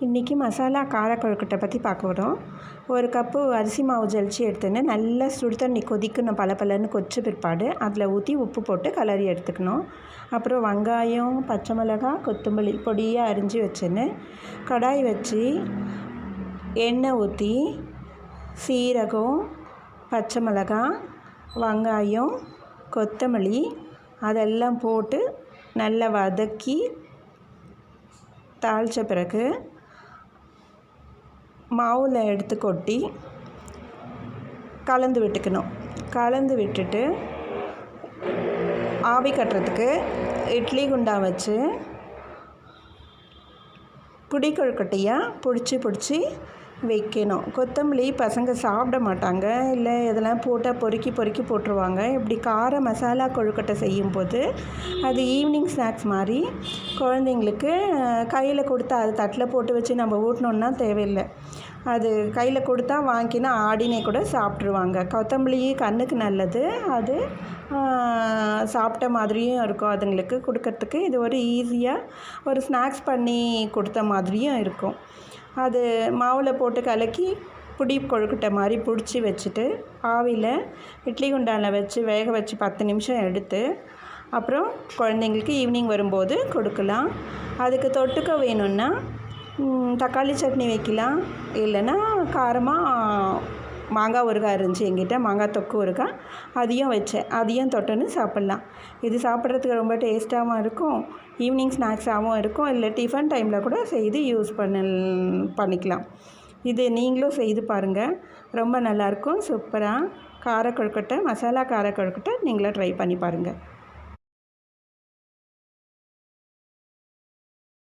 இன்றைக்கி மசாலா கார கொழுக்கட்டை பற்றி பார்க்க போகிறோம். ஒரு கப்பு அரிசி மாவு ஜலிச்சு எடுத்துன்னு நல்லா சுடு தண்ணி கொதிக்கணும், பலன்னு கொதிச்ச பிற்பாடு அதில் ஊற்றி உப்பு போட்டு கிளறி எடுத்துக்கணும். அப்புறம் வெங்காயம், பச்சை மிளகாய், கொத்தமல்லி பொடியாக அரிஞ்சு வச்சுன்னு கடாய் வச்சு எண்ணெய் ஊற்றி சீரகம், பச்சை மிளகாய், வெங்காயம், கொத்தமல்லி அதெல்லாம் போட்டு நல்லா வதக்கி தாளித்த பிறகு மாவில் எடுத்து கொட்டி கலந்து விட்டுக்கணும். கலந்து விட்டுட்டு ஆவி கட்டுறதுக்கு இட்லி குண்டா வச்சு புடி கொழுக்கட்டையாக பிடிச்சி வைக்கணும். கொத்தமல்லி பசங்க சாப்பிட மாட்டாங்க, இல்லை இதெல்லாம் போட்டால் பொறுக்கி போட்டுருவாங்க. இப்படி கார மசாலா கொழுக்கட்டை செய்யும்போது அது ஈவினிங் ஸ்நாக்ஸ் மாதிரி குழந்தைங்களுக்கு கையில் கொடுத்தா அது தட்டில் போட்டு வச்சு நம்ம ஊட்டினோன்னா தேவையில்லை. அது கையில் கொடுத்தா வாங்கினா ஆடினே கூட சாப்பிட்ருவாங்க. கொத்தமல்லி கண்ணுக்கு நல்லது, அது சாப்பிட்ட மாதிரியும் இருக்கும். அதுங்களுக்கு கொடுக்கறதுக்கு இது ஒரு ஈஸியாக ஒரு ஸ்நாக்ஸ் பண்ணி கொடுத்த மாதிரியும் இருக்கும். அது மாவில் போட்டு கலக்கி புடி கொழுக்கட்டை மாதிரி பிடிச்சி வச்சுட்டு ஆவியில் இட்லி குண்டானில் வச்சு வேக வச்சு 10 நிமிஷம் எடுத்து அப்புறம் குழந்தைங்களுக்கு ஈவினிங் வரும்போது கொடுக்கலாம். அதுக்கு தொட்டுக்க வேணும்னா தக்காளி சட்னி வைக்கலாம், இல்லைன்னா காரமாக மாங்காய் ஊறுகாய் இருந்துச்சு என்கிட்ட, மாங்காய் தொக்கு ஊறுகாய் அதையும் தொட்டுன்னு சாப்பிட்லாம். இது சாப்பிட்றதுக்கு ரொம்ப டேஸ்ட்டாகவும் இருக்கும், ஈவினிங் ஸ்நாக்ஸாகவும் இருக்கும், இல்லை டிஃபன் டைமில் கூட செய்து யூஸ் பண்ணிக்கலாம். இது நீங்களும் செய்து பாருங்கள், ரொம்ப நல்லாயிருக்கும். சூப்பராக கார கொழுக்கட்டை, மசாலா கார கொழுக்கட்டை நீங்களும் ட்ரை பண்ணி பாருங்கள்.